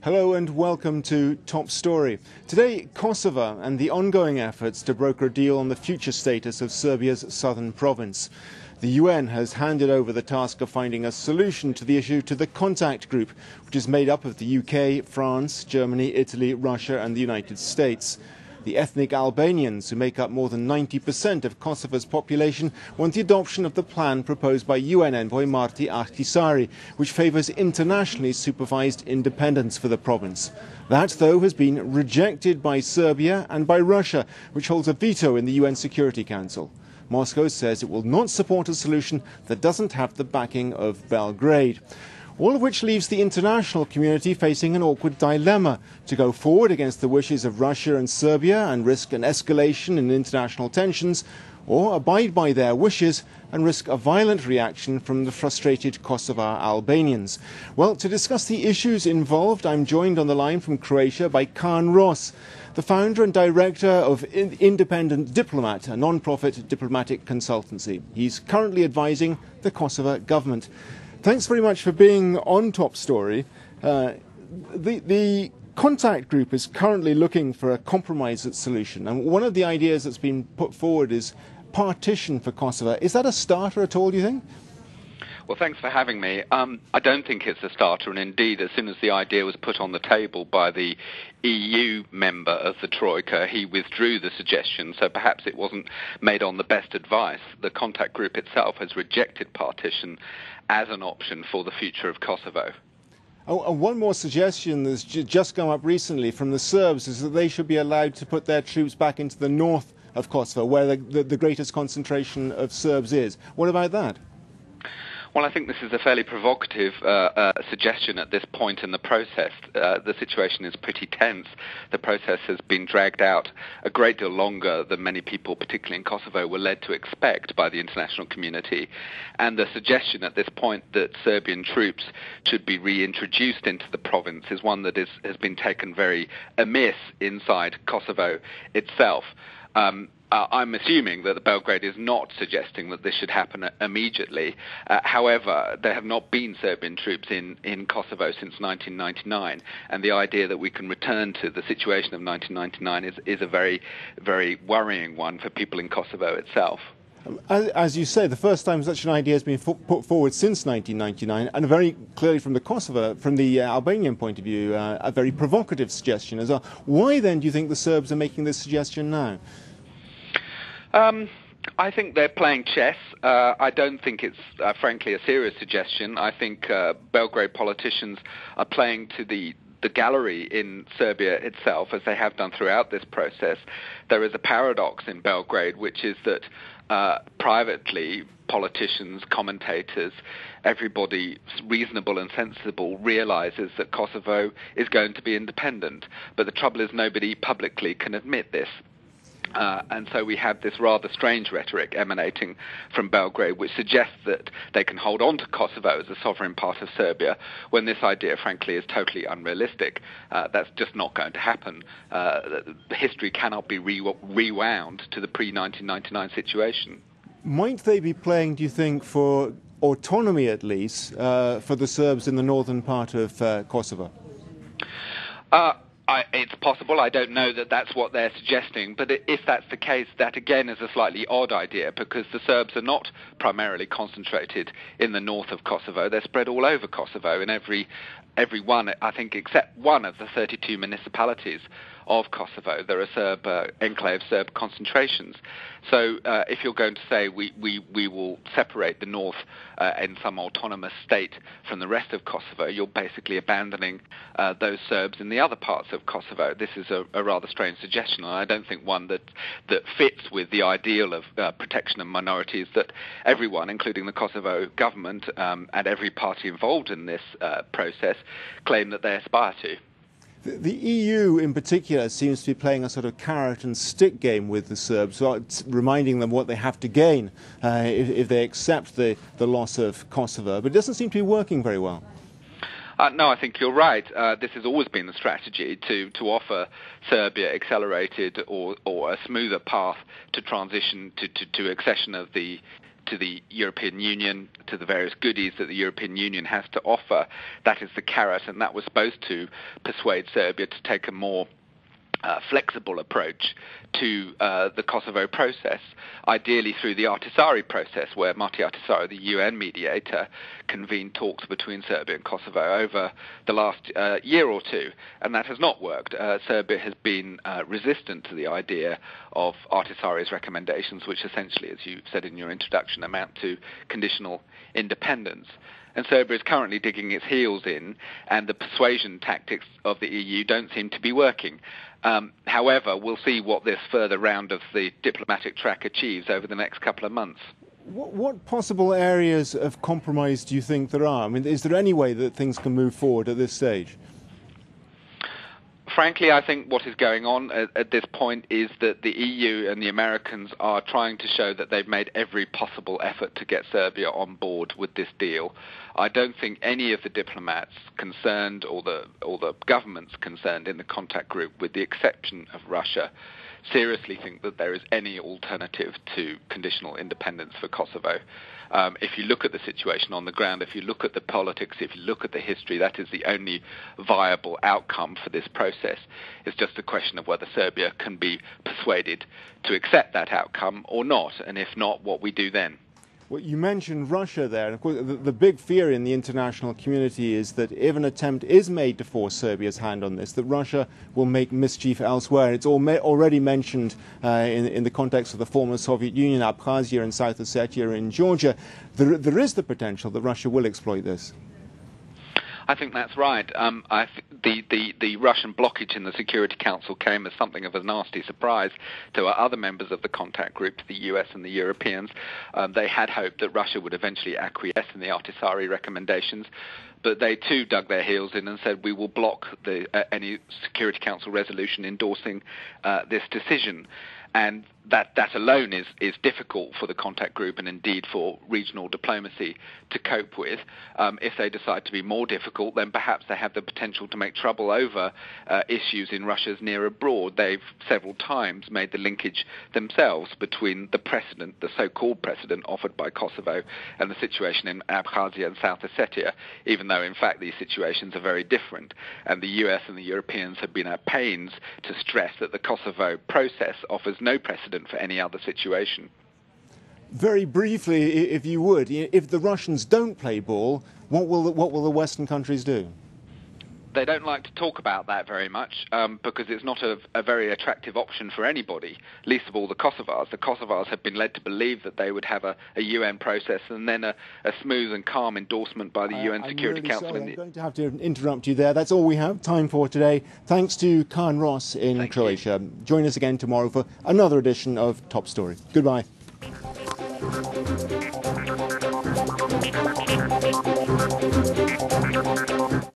Hello and welcome to Top Story. Today, Kosovo and the ongoing efforts to broker a deal on the future status of Serbia's southern province. The UN has handed over the task of finding a solution to the issue to the contact group, which is made up of the UK, France, Germany, Italy, Russia and the United States. The ethnic Albanians, who make up more than 90% of Kosovo's population, want the adoption of the plan proposed by UN envoy Marti Ahtisaari, which favours internationally supervised independence for the province. That, though, has been rejected by Serbia and by Russia, which holds a veto in the UN Security Council. Moscow says it will not support a solution that doesn't have the backing of Belgrade. All of which leaves the international community facing an awkward dilemma: to go forward against the wishes of Russia and Serbia and risk an escalation in international tensions, or abide by their wishes and risk a violent reaction from the frustrated Kosovo Albanians. Well, to discuss the issues involved, I'm joined on the line from Croatia by Kaan Ross, the founder and director of Independent Diplomat, a non-profit diplomatic consultancy. He's currently advising the Kosovo government. Thanks very much for being on Top Story. The contact group is currently looking for a compromise solution, and one of the ideas that's been put forward is partition for Kosovo. Is that a starter at all, do you think? Well, thanks for having me. I don't think it's a starter, and indeed, as soon as the idea was put on the table by the EU member of the Troika, he withdrew the suggestion, so perhaps it wasn't made on the best advice. The contact group itself has rejected partition as an option for the future of Kosovo. Oh, and one more suggestion that's just come up recently from the Serbs is that they should be allowed to put their troops back into the north of Kosovo, where the greatest concentration of Serbs is. What about that? Well, I think this is a fairly provocative suggestion at this point in the process. The situation is pretty tense. The process has been dragged out a great deal longer than many people, particularly in Kosovo, were led to expect by the international community. And the suggestion at this point that Serbian troops should be reintroduced into the province is one that has been taken very amiss inside Kosovo itself. I'm assuming that Belgrade is not suggesting that this should happen immediately. However, there have not been Serbian troops in Kosovo since 1999, and the idea that we can return to the situation of 1999 is a very, very worrying one for people in Kosovo itself. As you say, the first time such an idea has been put forward since 1999, and very clearly from the Albanian point of view, a very provocative suggestion as well. Why then do you think the Serbs are making this suggestion now? I think they're playing chess. I don't think it's, frankly, a serious suggestion. I think Belgrade politicians are playing to the gallery in Serbia itself, as they have done throughout this process. There is a paradox in Belgrade, which is that privately, politicians, commentators, everybody reasonable and sensible realizes that Kosovo is going to be independent. But the trouble is nobody publicly can admit this. And so we have this rather strange rhetoric emanating from Belgrade, which suggests that they can hold on to Kosovo as a sovereign part of Serbia, when this idea, frankly, is totally unrealistic. That's just not going to happen. History cannot be rewound to the pre-1999 situation. Might they be playing, do you think, for autonomy at least, for the Serbs in the northern part of Kosovo? It's possible. I don't know that that's what they're suggesting, but if that's the case, that again is a slightly odd idea, because the Serbs are not primarily concentrated in the north of Kosovo. They're spread all over Kosovo, in every one, I think, except one of the 32 municipalities of Kosovo. There are enclave Serb concentrations. So if you're going to say we will separate the north in some autonomous state from the rest of Kosovo, you're basically abandoning those Serbs in the other parts of Kosovo. This is a rather strange suggestion, and I don't think one that fits with the ideal of protection of minorities that everyone, including the Kosovo government and every party involved in this process, claim that they aspire to. The EU in particular seems to be playing a sort of carrot and stick game with the Serbs, reminding them what they have to gain if they accept the loss of Kosovo, but it doesn't seem to be working very well. No, I think you're right. This has always been the strategy to offer Serbia accelerated or a smoother path to transition to accession of the to the European Union, to the various goodies that the European Union has to offer. That is the carrot, and that was supposed to persuade Serbia to take a more flexible approach to the Kosovo process, ideally through the Ahtisaari process, where Marti Ahtisaari, the UN mediator, convened talks between Serbia and Kosovo over the last year or two, and that has not worked. Serbia has been resistant to the idea of Ahtisaari's recommendations, which essentially, as you said in your introduction, amount to conditional independence. And Serbia is currently digging its heels in, and the persuasion tactics of the EU don't seem to be working. However, we'll see what this further round of the diplomatic track achieves over the next couple of months. What possible areas of compromise do you think there are? I mean, is there any way that things can move forward at this stage? Frankly, I think what is going on at this point is that the EU and the Americans are trying to show that they've made every possible effort to get Serbia on board with this deal. I don't think any of the diplomats concerned or the governments concerned in the contact group, with the exception of Russia, seriously think that there is any alternative to conditional independence for Kosovo. If you look at the situation on the ground, if you look at the politics, if you look at the history, that is the only viable outcome for this process. It's just a question of whether Serbia can be persuaded to accept that outcome or not, and if not, what we do then. Well, you mentioned Russia there, and of course the big fear in the international community is that if an attempt is made to force Serbia's hand on this, that Russia will make mischief elsewhere. It's already mentioned in the context of the former Soviet Union, Abkhazia and South Ossetia and Georgia. There is the potential that Russia will exploit this. I think that's right. The Russian blockage in the Security Council came as something of a nasty surprise to our other members of the contact group, the US and the Europeans. They had hoped that Russia would eventually acquiesce in the Ahtisaari recommendations, but they too dug their heels in and said, we will block any Security Council resolution endorsing this decision. And that alone is difficult for the contact group and indeed for regional diplomacy to cope with. If they decide to be more difficult, then perhaps they have the potential to make trouble over issues in Russia's near abroad. They've several times made the linkage themselves between the precedent, the so-called precedent offered by Kosovo, and the situation in Abkhazia and South Ossetia, even though in fact these situations are very different. And the US and the Europeans have been at pains to stress that the Kosovo process offers no precedent for any other situation. Very briefly, if you would, if the Russians don't play ball, what will the Western countries do? They don't like to talk about that very much because it's not a very attractive option for anybody, least of all the Kosovars. The Kosovars have been led to believe that they would have a UN process and then a smooth and calm endorsement by the UN Security Council. I'm going to have to interrupt you there. That's all we have time for today. Thanks to Khan Ross in Croatia. Join us again tomorrow for another edition of Top Story. Goodbye.